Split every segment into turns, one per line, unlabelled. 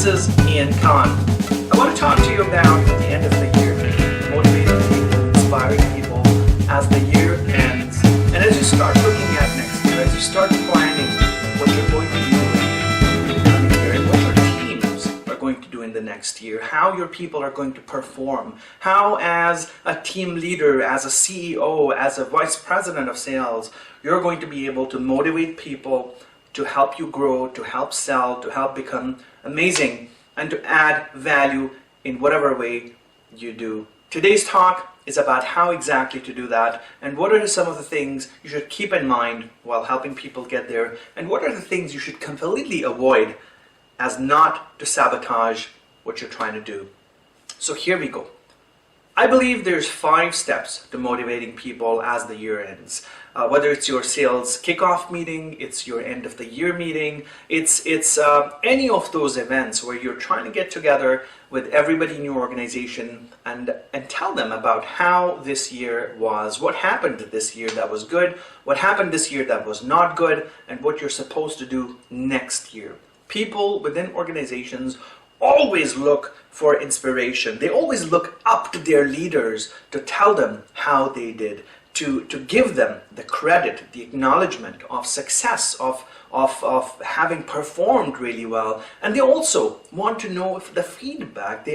This is Ian Khan. I want to talk to you about the end of the year, motivating people, inspiring people as the year ends. And as you start looking at next year, as you start planning what you're going to do in the year, and what your teams are going to do in the next year, how your people are going to perform, how as a team leader, as a CEO, as a vice president of sales, you're going to be able to motivate people to help you grow, to help sell, to help become amazing, and to add value in whatever way you do. Today's talk is about how exactly to do that, and what are some of the things you should keep in mind while helping people get there, and what are the things you should completely avoid as not to sabotage what you're trying to do. So here we go. I believe there's 5 steps to motivating people as the year ends. Whether it's your sales kickoff meeting, it's your end of the year meeting, it's any of those events where you're trying to get together with everybody in your organization and tell them about how this year was, what happened this year that was good, what happened this year that was not good, and what you're supposed to do next year. People within organizations always look for inspiration. They always look up to their leaders to tell them how they did, to give them the credit, the acknowledgement of success, of having performed really well. And they also want to know if the feedback.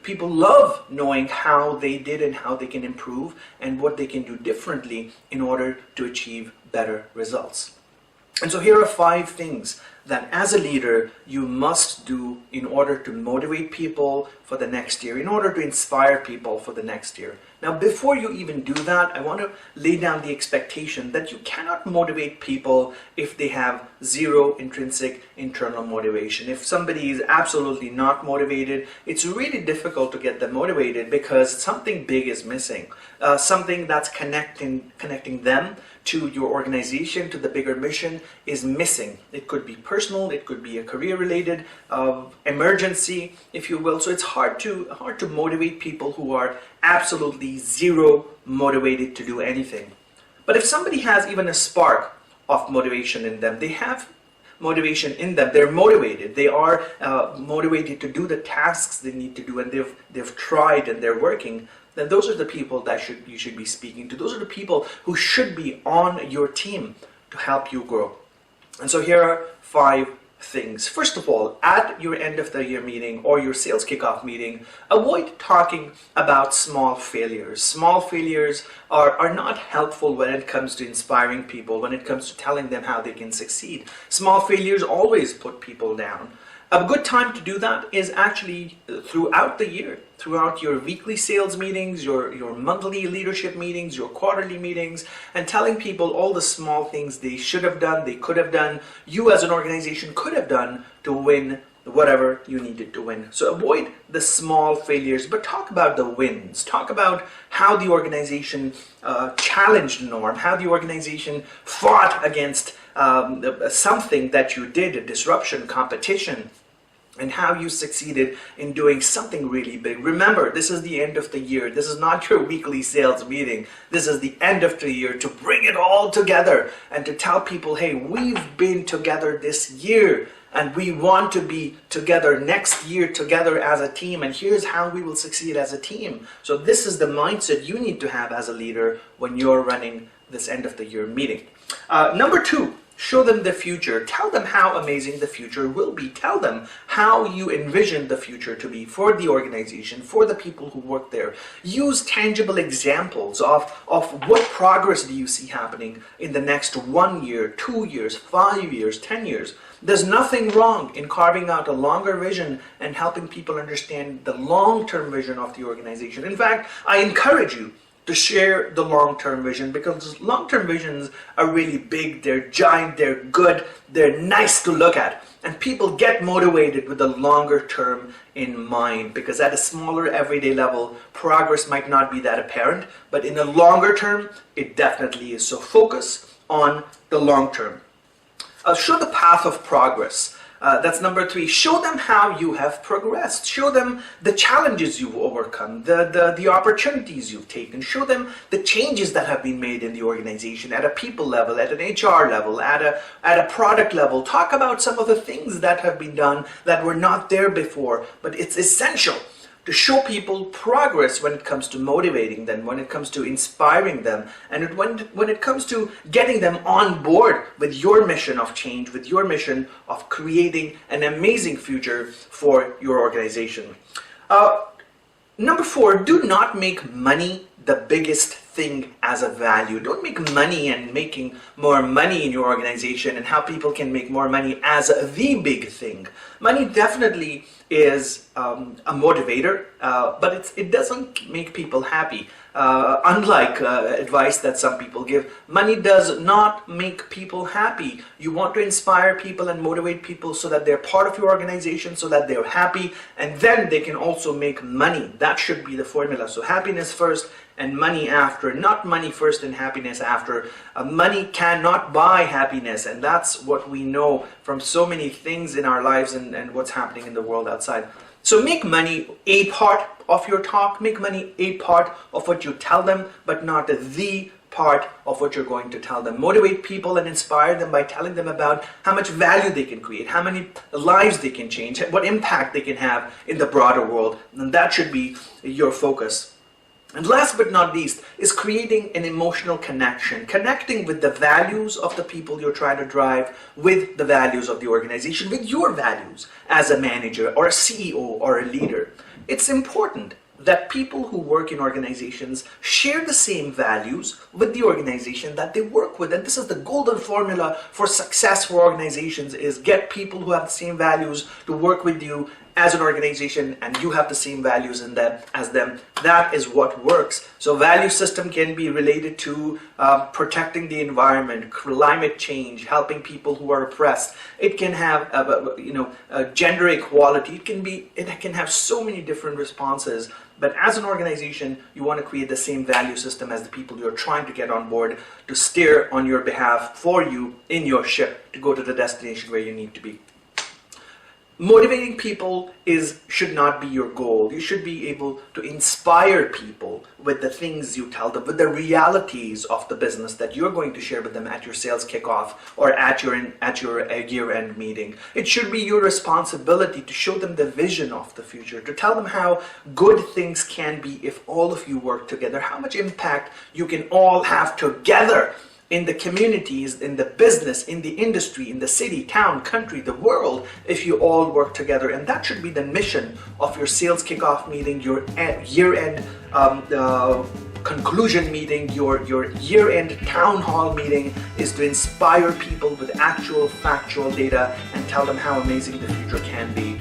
People love knowing how they did and how they can improve and what they can do differently in order to achieve better results. And so here are 5 things that as a leader you must do in order to motivate people for the next year, in order to inspire people for the next year. Now, before you even do that, I want to lay down the expectation that you cannot motivate people if they have 0 intrinsic internal motivation. If somebody is absolutely not motivated, it's really difficult to get them motivated because something big is missing. Something that's connecting them to your organization, to the bigger mission, is missing. It could be personal, it could be a career-related emergency, if you will. So it's hard to motivate people who are absolutely 0 motivated to do anything. But if somebody has even a spark of motivation in them, they have motivation in them, they're motivated, they are motivated to do the tasks they need to do, and they've tried and they're working, then those are the people that you should be speaking to. Those are the people who should be on your team to help you grow. And so here are 5 things. First of all, at your end of the year meeting or your sales kickoff meeting, avoid talking about small failures. Small failures are not helpful when it comes to inspiring people, when it comes to telling them how they can succeed. Small failures always put people down. A good time to do that is actually throughout the year, throughout your weekly sales meetings, your monthly leadership meetings, your quarterly meetings, and telling people all the small things they should have done, they could have done, you as an organization could have done to win whatever you needed to win. So avoid the small failures, but talk about the wins. Talk about how the organization challenged the norm, how the organization fought against something that you did, a disruption, competition, and how you succeeded in doing something really big. Remember, this is the end of the year. This is not your weekly sales meeting. This is the end of the year to bring it all together and to tell people, hey, we've been together this year and we want to be together next year together as a team, and here's how we will succeed as a team. So this is the mindset you need to have as a leader when you're running this end of the year meeting. Number 2, show them the future. Tell them how amazing the future will be. Tell them how you envision the future to be for the organization, for the people who work there. Use tangible examples of what progress do you see happening in the next 1 year, 2 years, 5 years, 10 years. There's nothing wrong in carving out a longer vision and helping people understand the long-term vision of the organization. In fact, I encourage you to share the long-term vision, because long-term visions are really big, they're giant, they're good, they're nice to look at. And people get motivated with the longer term in mind, because at a smaller everyday level, progress might not be that apparent, but in the longer term, it definitely is. So focus on the long term. Show the path of progress. That's number 3. Show them how you have progressed. Show them the challenges you've overcome, the opportunities you've taken. Show them the changes that have been made in the organization at a people level, at an HR level, at a product level. Talk about some of the things that have been done that were not there before, but it's essential to show people progress when it comes to motivating them, when it comes to inspiring them, and when it comes to getting them on board with your mission of change, with your mission of creating an amazing future for your organization. Number 4, do not make money the biggest thing as a value. Don't make money and making more money in your organization and how people can make more money as the big thing. Money definitely is a motivator, but it doesn't make people happy. Unlike advice that some people give, money does not make people happy. You want to inspire people and motivate people so that they're part of your organization, so that they're happy, and then they can also make money. That should be the formula. So happiness first and money after, not money first and happiness after. Money cannot buy happiness, and that's what we know from so many things in our lives and what's happening in the world outside. So make money a part of your talk, make money a part of what you tell them, but not the part of what you're going to tell them. Motivate people and inspire them by telling them about how much value they can create, how many lives they can change, what impact they can have in the broader world, and that should be your focus. And last but not least is creating an emotional connection, connecting with the values of the people you're trying to drive with the values of the organization, with your values as a manager or a CEO or a leader. It's important that people who work in organizations share the same values with the organization that they work with. And this is the golden formula for success for organizations, is get people who have the same values to work with you as an organization, and you have the same values in them as them. That is what works. So value system can be related to protecting the environment, climate change, helping people who are oppressed. It can have gender equality. It can have so many different responses. But as an organization, you want to create the same value system as the people you're trying to get on board to steer on your behalf for you in your ship to go to the destination where you need to be. Motivating people should not be your goal. You should be able to inspire people with the things you tell them, with the realities of the business that you're going to share with them at your sales kickoff or at your year-end meeting. It should be your responsibility to show them the vision of the future, to tell them how good things can be if all of you work together, how much impact you can all have together in the communities, in the business, in the industry, in the city, town, country, the world, if you all work together. And that should be the mission of your sales kickoff meeting, your year-end conclusion meeting, your year-end town hall meeting, is to inspire people with actual factual data and tell them how amazing the future can be.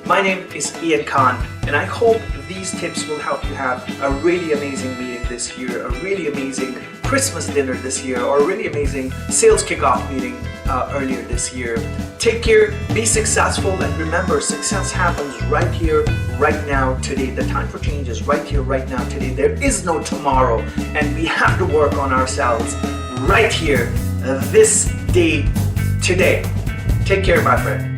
My name is Ian Khan, and I hope these tips will help you have a really amazing meeting this year, a really amazing Christmas dinner this year, or a really amazing sales kickoff meeting earlier this year. Take care, be successful, and remember, success happens right here, right now, today. The time for change is right here, right now, today. There is no tomorrow, and we have to work on ourselves right here, this day, today. Take care, my friend.